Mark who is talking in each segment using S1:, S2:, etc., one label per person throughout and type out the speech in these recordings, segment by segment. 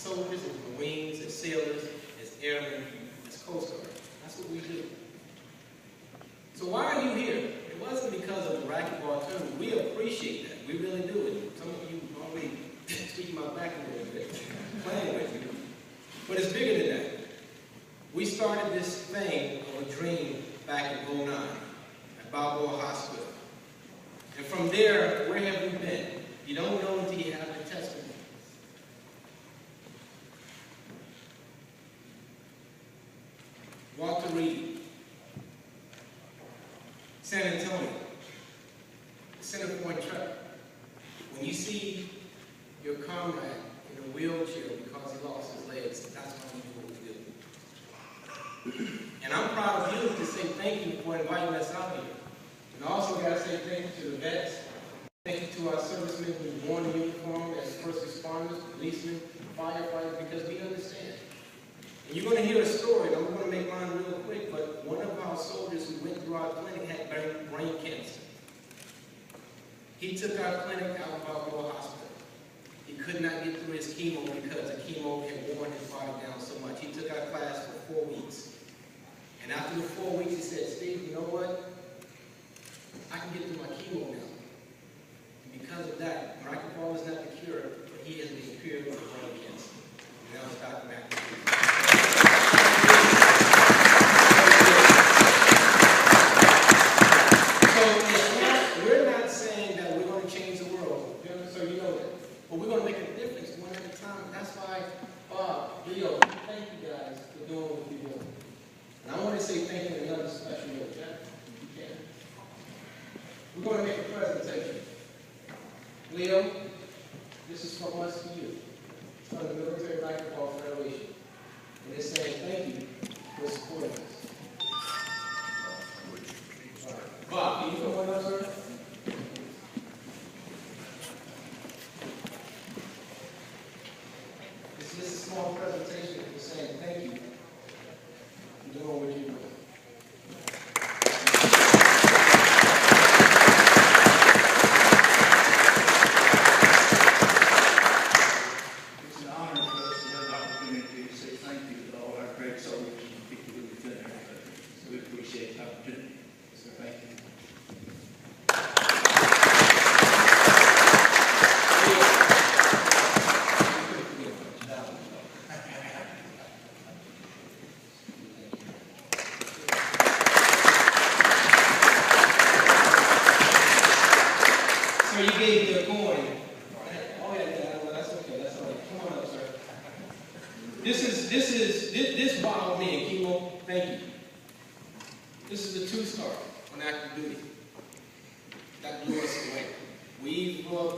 S1: soldiers, as Marines, as sailors, as airmen, as Coast Guard. That's what we do. So why are you here? It wasn't because of the racquetball tournament. We appreciate that. We really do. And some of you already speaking my back a little bit, playing with you. But it's bigger than that. We started this thing of a dream back in 2009 at Balboa Hospital. And from there, where have we been? You don't know until you have the testimony. Walter Reed, San Antonio, Center Point Truck. When you see your comrade in a wheelchair because he lost his legs, that's how you do what we do. And I'm proud of you to say thank you for inviting us out here. And I also got to say thank you to the vets. Thank you to our servicemen who wore the uniform as first responders, policemen, firefighters, because we understand. And you're going to hear a story, and I'm going to make mine real quick, but one of our soldiers who went through our clinic had brain cancer. He took our clinic out of Balboa Hospital. He could not get through his chemo because the chemo had worn his body down so much. He took our class for 4 weeks. And after the 4 weeks, he said, Steve, you know what? I can get through my chemo now. And because of that, racquetball is not the cure, but he has been cured of brain cancer. And that was Dr. Maverick. So we're not saying that we're going to change the world, so you know that. But we're going to make a difference one at a time. That's why, Leo, thank you guys for doing what you're doing. And I want to say thank you to another special note, Jack, if you can. We're going to make a presentation. Leo, this is from us to you. It's from the Military Racquetball Federation. And it's saying thank you for supporting us. Bob, can you come on up, sir? This is a small presentation for saying thank you for doing what you're doing. This bottle me and chemo, thank you. This is a 2-star on active duty. That blew us away. We grew up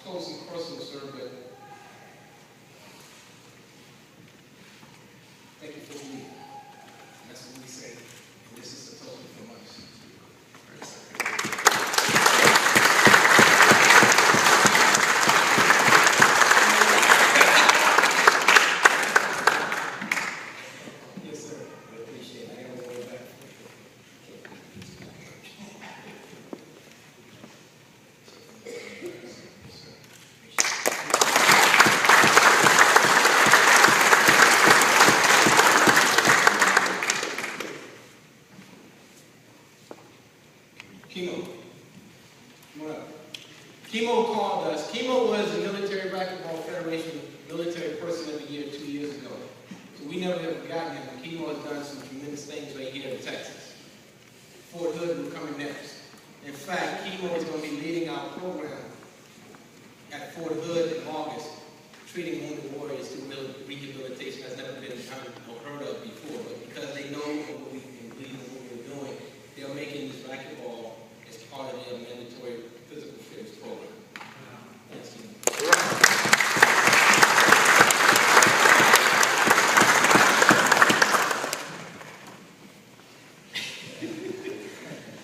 S1: close and personal, sir, but thank you for believing. That's what we say. And this is a token from us. Chemo called us. Chemo was the Military Racquetball Federation Military Person of the Year 2 years ago. So we never have forgotten him. And Chemo has done some tremendous things right here in Texas. Fort Hood will come next. In fact, Chemo is going to be leading our program at Fort Hood in August, treating wounded warriors through rehabilitation that's never been heard of before. But because they know what we believe in what we're doing, they're making this racquetball as part of their mandatory physical fitness program. Thanks, Chemo.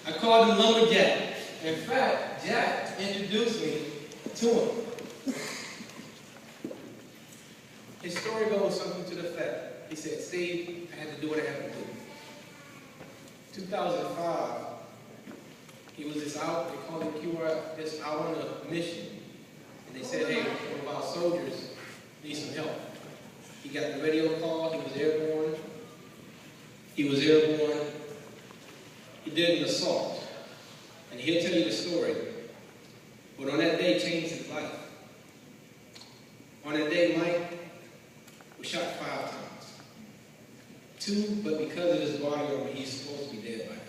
S1: I called him Lumberjack. In fact, Jack introduced me to him. His story goes something to the effect. He said, Steve, I had to do what I had to do. 2005, he was just out, they called him QR, just out on a mission. And they said, hey, one of our soldiers needs some help. He got the radio call, he was airborne. He was airborne. He did an assault. And he'll tell you the story. But on that day, changed his life. On that day, Mike was shot 5 times. 2, but because of his body armor, he's supposed to be dead by now.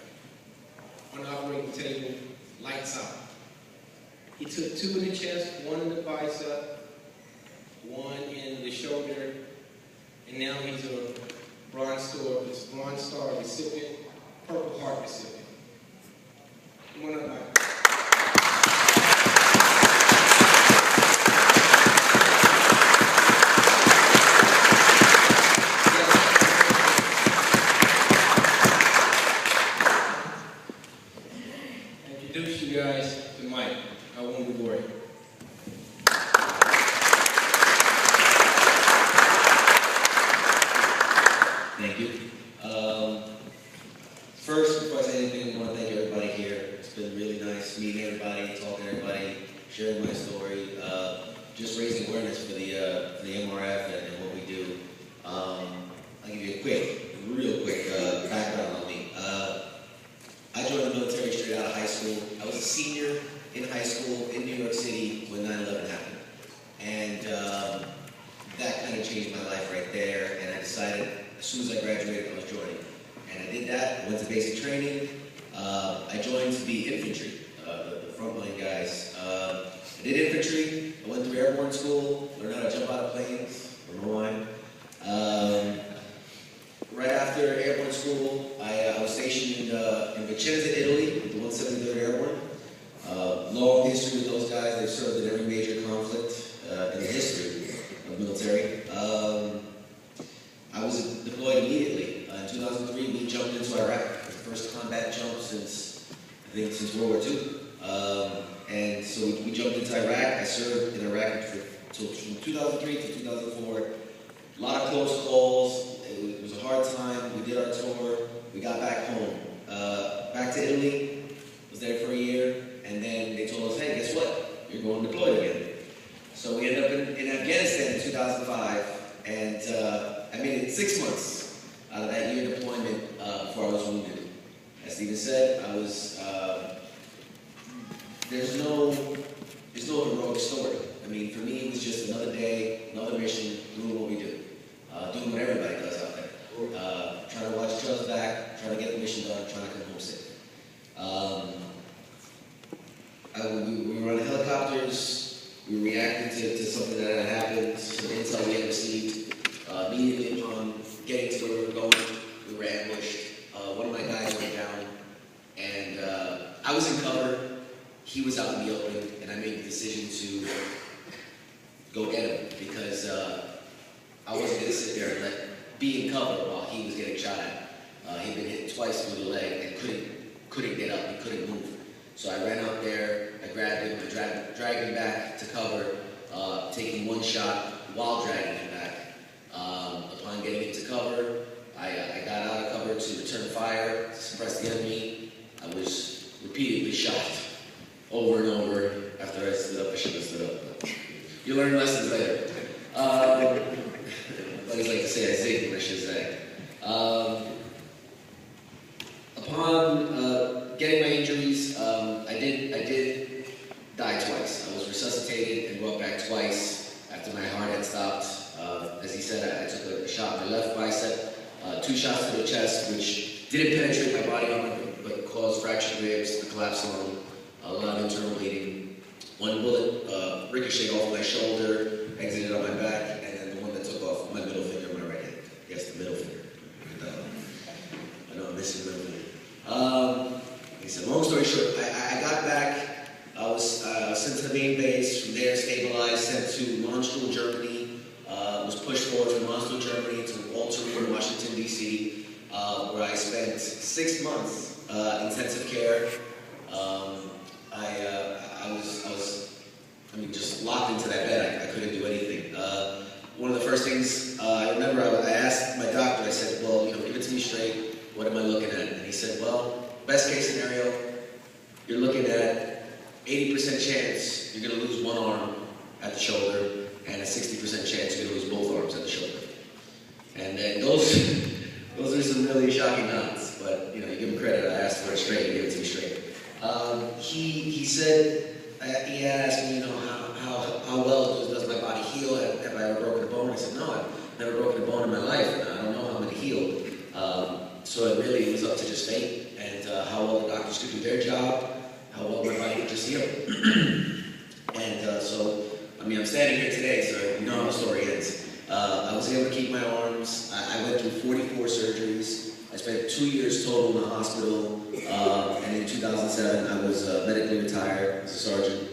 S1: On the operating table, lights out. He took 2 in the chest, 1 in the bicep, 1 in the shoulder, and now he's a Bronze Star recipient, Purple Heart recipient. Come on up, Mike. Introduce you guys to Mike, our Wounded Warrior.
S2: Thank you. First, before I say anything, I want to thank everybody here. It's been really nice meeting everybody, talking to everybody, sharing my story, just raising awareness for the MRF and what we do. I'll give you a real quick background on me. I joined the military straight out of high school. I was a senior in high school in New York City when 9/11 happened. And that kind of changed my life right there. And I decided as soon as I graduated, I was joining. And I did that, went to basic training. I joined to be infantry, the frontline guys. I did infantry. I went through airborne school, learned how to jump out of planes, don't know why. Right after airborne school, I was stationed in Vicenza, Italy, with the 173rd Airborne. Long history with those guys. They've served in every major conflict in the history of military. I was deployed immediately. In 2003, we jumped into Iraq. It was the first combat jump since World War II. And so we jumped into Iraq. I served in Iraq from 2003 to 2004. A lot of close calls. It was a hard time. We did our tour. We got back home. Back to Italy. Was there for a year. And then they told us, hey, guess what? You're going deployed again. So we ended up in Afghanistan in 2005. And I made it 6 months out of that year deployment before I was wounded. As Stephen said, I was, there's no heroic story. I mean, for me, it was just another day, another mission, doing what we do. Doing what everybody does out there. Trying to watch each other's back, trying to get the mission done, trying to come home safe. We were on helicopters, we reacted to something that had happened, some intel we had received. Immediately upon getting to where we were going, we were ambushed. One of my guys went down, and I was in cover. He was out in the open, and I made the decision to go get him because I wasn't going to sit there and be in cover while he was getting shot at. He'd been hit twice through the leg and couldn't get up. He couldn't move. So I ran out there. I grabbed him. I dragged him back to cover, taking 1 shot while dragging him back. Upon getting into cover, I got out of cover to return fire, to suppress the enemy. I was repeatedly shot over and over. After I stood up, I should have stood up. But you learn lessons later. I always like to say I zigged, I should say. Upon getting my injuries, I did die twice. I was resuscitated and brought back twice after my heart had stopped. As he said, I took a shot in my left bicep, 2 shots to the chest, which didn't penetrate my body armor, but caused fractured ribs, a collapsed lung, a lot of internal bleeding. 1 bullet ricocheted off my shoulder, exited on my back, and then the one that took off my middle finger, my right hand. Yes, the middle finger. I know I'm missing the middle finger. He said, long story short, I got back. I was sent to the main base. From there, stabilized, sent to Landstuhl, Germany. Was pushed forward from Landstuhl, Germany to Walter Reed, Washington, D.C., where I spent 6 months intensive care. I was just locked into that bed. I couldn't do anything. One of the first things I remember, I asked my doctor. I said, "Well, give it to me straight. What am I looking at?" And he said, "Well, best case scenario, you're looking at 80% chance you're going to lose 1 arm at the shoulder, and a 60% chance you're going to lose both arms at the shoulder." And those are some really shocking nuts. But you know, you give him credit. I asked for it straight. He gave it to me straight. He said, he asked me, you know, how well does my body heal? Have I ever broken a bone? I said, no, I've never broken a bone in my life, and I don't know how I'm going to heal. So it really was up to just fate and how well the doctors could do their job, how well my body could just heal. And so, I mean, I'm standing here today, so you know how the story ends. I was able to keep my arms. I went through 44 surgeries. I spent 2 years total in the hospital. And in 2007, I was medically retired as a sergeant.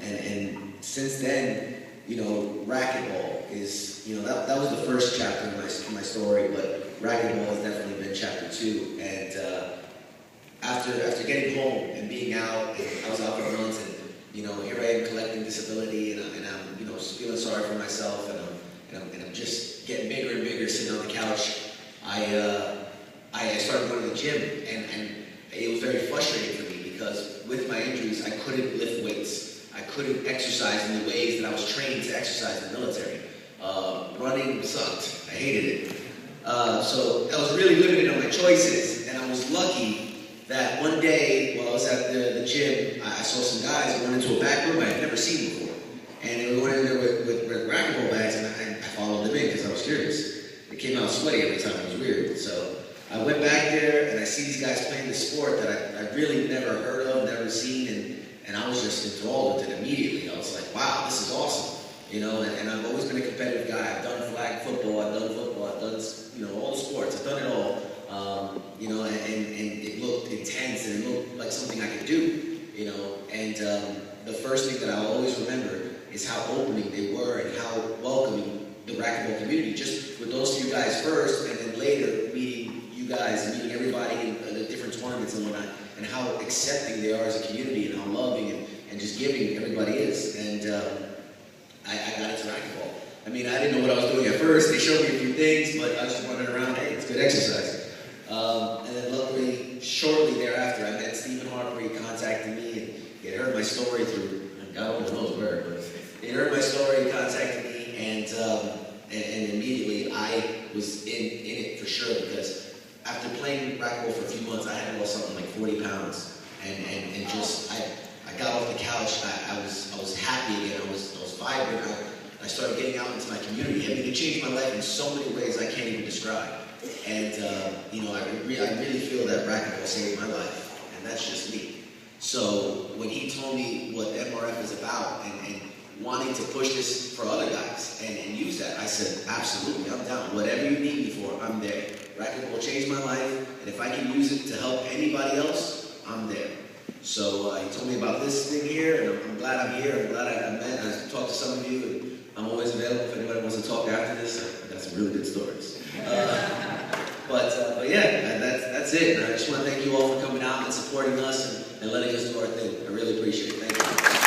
S2: And since then, you know, racquetball is, you know, that was the first chapter in my story, but racquetball has definitely been chapter 2. And after getting home and being out, I was out for months, and you know, here I am collecting disability, and I'm you know, feeling sorry for myself, and I'm just getting bigger and bigger, sitting on the couch. I started going to the gym, and it was very frustrating for me because with my injuries, I couldn't lift weights. I couldn't exercise in the ways that I was trained to exercise in the military. Running sucked. I hated it. So I was really limited on my choices, and I was lucky that one day while I was at the gym, I saw some guys going into a back room I had never seen before. And they were going in there with racquetball bags, and I followed them in because I was curious. They came out sweaty every time. It was weird. So I went back there, and I see these guys playing this sport that I really never heard of, never seen, and I was just enthralled with it immediately. I was like, wow, this is awesome. You know, and I've always been a competitive guy. I've done flag football, I've done, you know, all the sports. I've done it all. You know, and it looked intense, and it looked like something I could do, you know. And the first thing that I'll always remember is how opening they were and how welcoming the racquetball community, just with those few guys first, and then later meeting you guys and meeting everybody in the different tournaments and whatnot, and how accepting they are as a community, and how loving and just giving everybody is. And I got into racquetball. I mean, I didn't know what I was doing at first. They showed me a few things, but I was just running around, hey, it's good exercise. And then luckily, shortly thereafter, I met Stephen Harper. He contacted me, and he had heard my story through, God only knows where, but he had heard my story, he contacted me, and immediately I was in it for sure, because after playing racquetball for a few months, I had lost something like 40 pounds, and just, I got off the couch, I was happy again, I was vibrant, I started getting out into my community. I mean, it changed my life in so many ways I can't even describe. And, you know, I really feel that racquetball saved my life, and that's just me. So when he told me what MRF is about and wanting to push this for other guys and use that, I said, absolutely, I'm down. Whatever you need me for, I'm there. Racquetball changed my life, and if I can use it to help anybody else, I'm there. So he told me about this thing here, and I'm glad I'm here. I'm glad I met, and I talked to some of you, and I'm always available if anybody wants to talk after this. I've got some really good stories. But yeah, that's it. And I just want to thank you all for coming out and supporting us and letting us do our thing. I really appreciate it. Thank you.